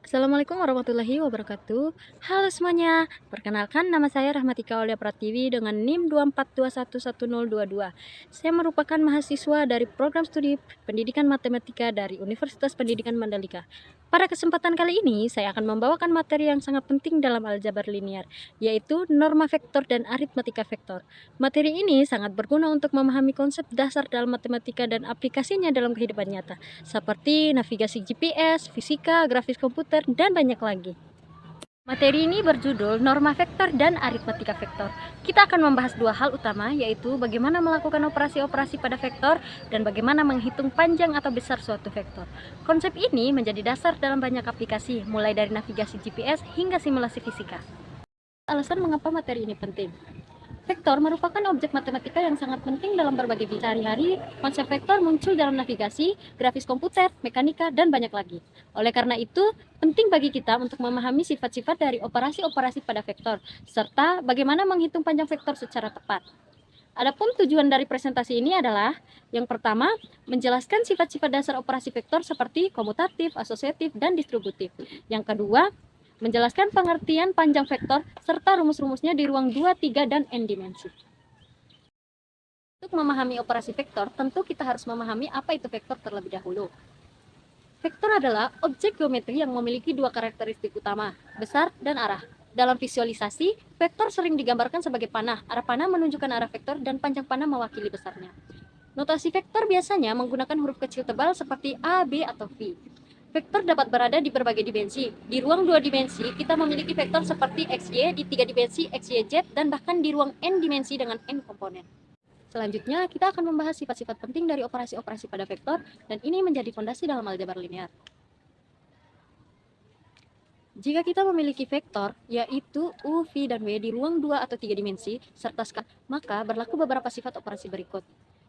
Assalamualaikum warahmatullahi wabarakatuh. Halo semuanya, perkenalkan nama saya Rahmatika Aulia Pratiwi dengan NIM 242111022. Saya merupakan mahasiswa dari program studi Pendidikan Matematika dari Universitas Pendidikan Mandalika. Pada kesempatan kali ini, saya akan membawakan materi yang sangat penting dalam aljabar linear, yaitu norma vektor dan aritmatika vektor. Materi ini sangat berguna untuk memahami konsep dasar dalam matematika dan aplikasinya dalam kehidupan nyata, seperti navigasi GPS, fisika, grafis komputer, dan banyak lagi. Materi ini berjudul Norma Vektor dan Aritmatika Vektor. Kita akan membahas dua hal utama, yaitu bagaimana melakukan operasi-operasi pada vektor dan bagaimana menghitung panjang atau besar suatu vektor. Konsep ini menjadi dasar dalam banyak aplikasi, mulai dari navigasi GPS hingga simulasi fisika. Alasan mengapa materi ini penting. Vektor merupakan objek matematika yang sangat penting dalam berbagai bidang sehari-hari. Konsep vektor muncul dalam navigasi, grafis komputer, mekanika, dan banyak lagi. Oleh karena itu, penting bagi kita untuk memahami sifat-sifat dari operasi-operasi pada vektor, serta bagaimana menghitung panjang vektor secara tepat. Adapun tujuan dari presentasi ini adalah, yang pertama, menjelaskan sifat-sifat dasar operasi vektor seperti komutatif, asosiatif, dan distributif. Yang kedua, menjelaskan pengertian panjang vektor serta rumus-rumusnya di ruang 2, 3, dan n dimensi. Untuk memahami operasi vektor, tentu kita harus memahami apa itu vektor terlebih dahulu. Vektor adalah objek geometri yang memiliki dua karakteristik utama, besar dan arah. Dalam visualisasi, vektor sering digambarkan sebagai panah. Arah panah menunjukkan arah vektor dan panjang panah mewakili besarnya. Notasi vektor biasanya menggunakan huruf kecil tebal seperti A, B, atau V. Vektor dapat berada di berbagai dimensi. Di ruang 2 dimensi, kita memiliki vektor seperti XY, di 3 dimensi XYZ, dan bahkan di ruang N dimensi dengan N komponen. Selanjutnya, kita akan membahas sifat-sifat penting dari operasi-operasi pada vektor, dan ini menjadi fondasi dalam aljabar linear. Jika kita memiliki vektor, yaitu U, V, dan W di ruang 2 atau 3 dimensi, serta skala, maka berlaku beberapa sifat operasi berikut.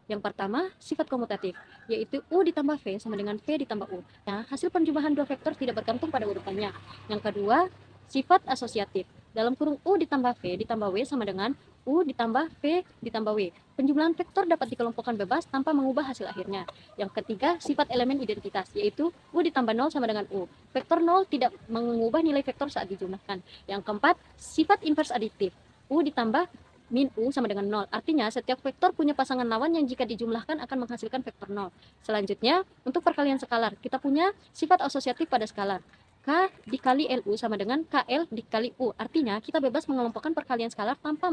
Yang pertama, sifat komutatif, yaitu U ditambah V sama dengan V ditambah U. Nah, hasil penjumlahan dua vektor tidak bergantung pada urutannya. Yang kedua, sifat asosiatif. Dalam kurung U ditambah V ditambah W sama dengan U ditambah V ditambah W. Penjumlahan vektor dapat dikelompokkan bebas tanpa mengubah hasil akhirnya. Yang ketiga, sifat elemen identitas, yaitu U ditambah 0 sama dengan U. Vektor 0 tidak mengubah nilai vektor saat dijumlahkan. Yang keempat, sifat invers aditif. U ditambah min U sama dengan 0. Artinya, setiap vektor punya pasangan lawan yang jika dijumlahkan akan menghasilkan vektor 0. Selanjutnya, untuk perkalian skalar, kita punya sifat asosiatif pada skalar. K dikali LU sama dengan KL dikali U. Artinya, kita bebas mengelompokkan perkalian skalar tanpa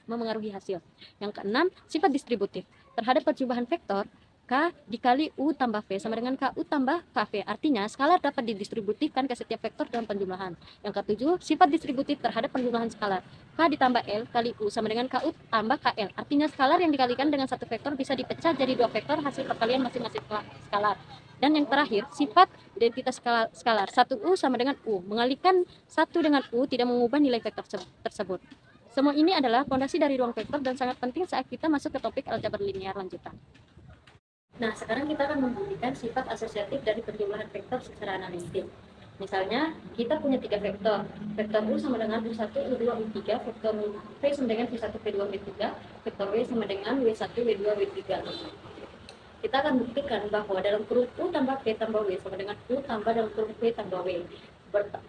memengaruhi hasil. Yang keenam, sifat distributif. Terhadap percobaan vektor, K dikali U tambah V sama dengan KU tambah KV. Artinya, skalar dapat didistributifkan ke setiap vektor dalam penjumlahan. Yang ketujuh, sifat distributif terhadap penjumlahan skalar. K ditambah L kali U sama dengan KU tambah KL. Artinya, skalar yang dikalikan dengan satu vektor bisa dipecah jadi dua vektor hasil perkalian masing-masing skalar. Dan yang terakhir, sifat identitas skalar. 1U sama dengan U. Mengalikan 1 dengan U tidak mengubah nilai vektor tersebut. Semua ini adalah fondasi dari ruang vektor dan sangat penting saat kita masuk ke topik aljabar linear lanjutan. Nah, sekarang kita akan membuktikan sifat asosiatif dari penjumlahan vektor secara analitik. Misalnya, kita punya tiga vektor. Vektor U sama dengan U1, U2, U3, vektor V sama dengan V1, V2, V3, vektor W sama dengan W1, W2, W3. Kita akan buktikan bahwa dalam kurung U tambah V tambah W sama dengan U tambah dalam kurung V tambah W.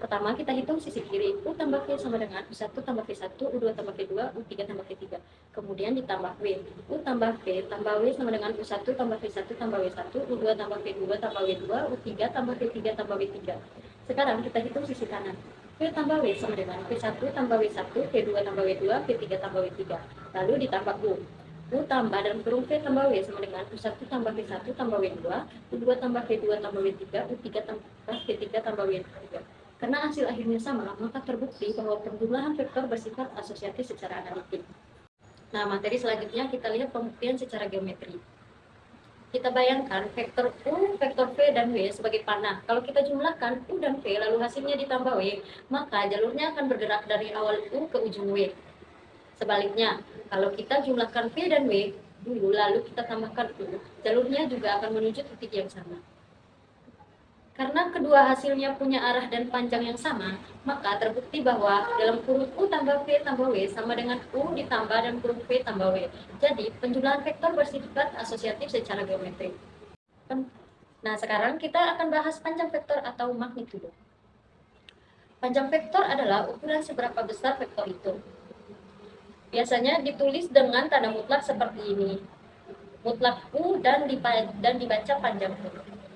Pertama kita hitung sisi kiri, U tambah V sama dengan U1 tambah V1, U2 tambah V2, U3 tambah V3. Kemudian ditambah W, U tambah V tambah W sama dengan U1 tambah V1 tambah W1, U2 tambah V2 tambah W2, U3 tambah V3 tambah W3. Sekarang kita hitung sisi kanan. V tambah W sama dengan V1 tambah W1, V2 tambah W2, V3 tambah W3. Lalu ditambah U. U tambah dalam kurung V tambah W sama dengan U1 tambah V1 tambah W2, U2 tambah V2 tambah W3, U3 tambah V3 tambah W3. Karena hasil akhirnya sama, maka terbukti bahwa penjumlahan vektor bersifat asosiatif secara analitik. Nah, materi selanjutnya kita lihat pembuktian secara geometri. Kita bayangkan vektor U, vektor V, dan W sebagai panah. Kalau kita jumlahkan U dan V lalu hasilnya ditambah W, maka jalurnya akan bergerak dari awal U ke ujung W. Sebaliknya, kalau kita jumlahkan V dan W dulu lalu kita tambahkan U, jalurnya juga akan menuju titik yang sama. Karena kedua hasilnya punya arah dan panjang yang sama, maka terbukti bahwa dalam kurung U tambah V tambah W sama dengan U ditambah dan kurung V tambah W. Jadi, penjumlahan vektor bersifat asosiatif secara geometri. Nah, sekarang kita akan bahas panjang vektor atau magnitudo. Panjang vektor adalah ukuran seberapa besar vektor itu. Biasanya ditulis dengan tanda mutlak seperti ini. Mutlak U dan dibaca panjang U.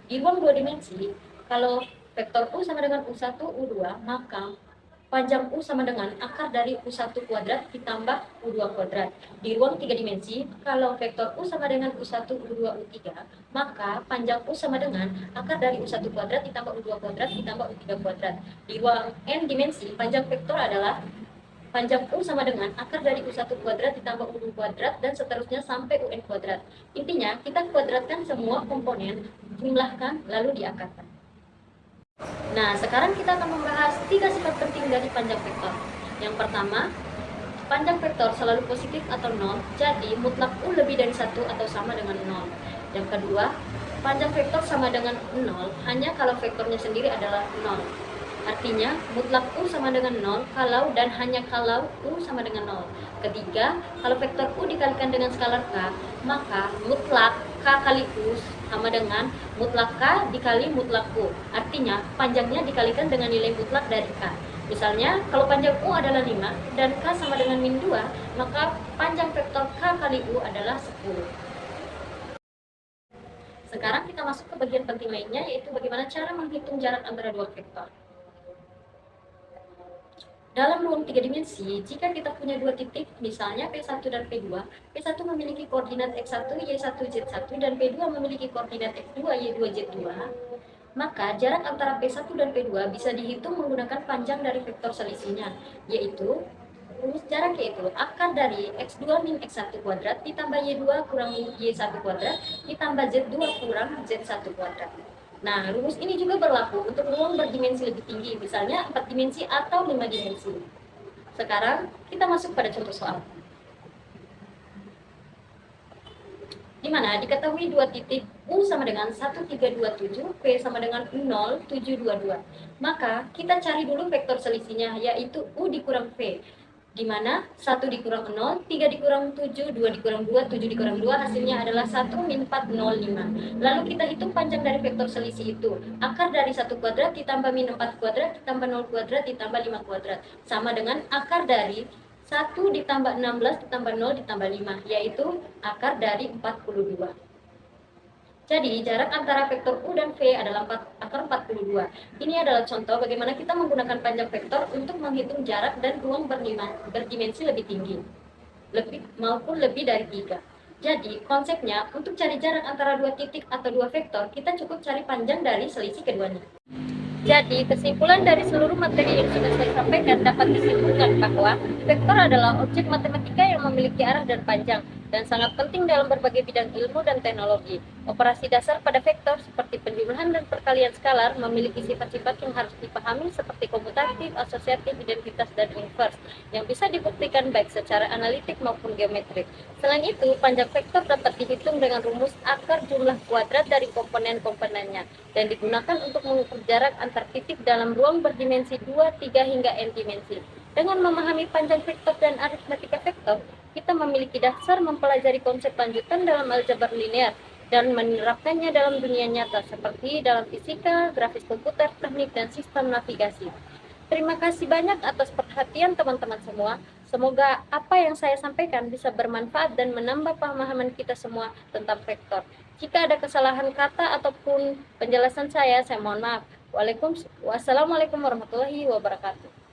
Di ruang dua dimensi, kalau vektor U sama dengan U1, U2, maka panjang U sama dengan akar dari U1 kuadrat ditambah U2 kuadrat. Di ruang tiga dimensi, kalau vektor U sama dengan U1, U2, U3, maka panjang U sama dengan akar dari U1 kuadrat ditambah U2 kuadrat ditambah U3 kuadrat. Di ruang n dimensi, panjang vektor adalah panjang U sama dengan akar dari U1 kuadrat ditambah U2 kuadrat dan seterusnya sampai UN kuadrat. Intinya, kita kuadratkan semua komponen, jumlahkan, lalu diakarkan. Nah, sekarang kita akan membahas 3 sifat penting dari panjang vektor. Yang pertama, panjang vektor selalu positif atau 0, jadi mutlak U lebih dari 1 atau sama dengan 0. Yang kedua, panjang vektor sama dengan 0 hanya kalau vektornya sendiri adalah 0. Artinya, mutlak U sama dengan 0 kalau dan hanya kalau U sama dengan 0. Ketiga, kalau vektor U dikalikan dengan skalar K, maka mutlak K kali U sama dengan mutlak K dikali mutlak U. Artinya, panjangnya dikalikan dengan nilai mutlak dari K. Misalnya, kalau panjang U adalah 5 dan K sama dengan min 2, maka panjang vektor K kali U adalah 10. Sekarang kita masuk ke bagian penting lainnya, yaitu bagaimana cara menghitung jarak antara dua vektor. Dalam ruang tiga dimensi, jika kita punya dua titik, misalnya P1 dan P2, P1 memiliki koordinat X1, Y1, Z1, dan P2 memiliki koordinat X2, Y2, Z2, maka jarak antara P1 dan P2 bisa dihitung menggunakan panjang dari vektor selisihnya, yaitu rumus jarak yaitu akar dari X2 min X1 kuadrat ditambah Y2 kurang Y1 kuadrat ditambah Z2 kurang Z1 kuadrat. Nah, rumus ini juga berlaku untuk ruang berdimensi lebih tinggi, misalnya 4 dimensi atau 5 dimensi. Sekarang, kita masuk pada contoh soal. Di mana diketahui dua titik U sama dengan 1327, P sama dengan 0722. Maka, kita cari dulu vektor selisihnya, yaitu U dikurang V. Di mana 1 dikurang 0, 3 dikurang 7, 2 dikurang 2, 7 dikurang 2, hasilnya adalah 1 min 4, 0, 5. Lalu kita hitung panjang dari vektor selisih itu. Akar dari 1 kuadrat ditambah min 4 kuadrat ditambah 0 kuadrat ditambah 5 kuadrat. Sama dengan akar dari 1 ditambah 16 ditambah 0 ditambah 5, yaitu akar dari 42. Jadi, jarak antara vektor U dan V adalah akar 42. Ini adalah contoh bagaimana kita menggunakan panjang vektor untuk menghitung jarak dan ruang berdimensi lebih tinggi, maupun lebih dari 3. Jadi, konsepnya untuk cari jarak antara dua titik atau dua vektor, kita cukup cari panjang dari selisih keduanya. Jadi, kesimpulan dari seluruh materi yang sudah saya sampaikan dapat disimpulkan bahwa vektor adalah objek matematika yang memiliki arah dan panjang, dan sangat penting dalam berbagai bidang ilmu dan teknologi. Operasi dasar pada vektor seperti penjumlahan dan perkalian skalar memiliki sifat-sifat yang harus dipahami seperti komutatif, asosiatif, identitas, dan inverse, yang bisa dibuktikan baik secara analitik maupun geometrik. Selain itu, panjang vektor dapat dihitung dengan rumus akar jumlah kuadrat dari komponen-komponennya, dan digunakan untuk mengukur jarak antar titik dalam ruang berdimensi 2, 3, hingga n dimensi. Dengan memahami panjang vektor dan aritmatika vektor, kita memiliki dasar mempelajari konsep lanjutan dalam aljabar linear dan menerapkannya dalam dunia nyata seperti dalam fisika, grafis komputer, teknik, dan sistem navigasi. Terima kasih banyak atas perhatian teman-teman semua. Semoga apa yang saya sampaikan bisa bermanfaat dan menambah pemahaman kita semua tentang vektor. Jika ada kesalahan kata ataupun penjelasan saya mohon maaf. Wassalamualaikum warahmatullahi wabarakatuh.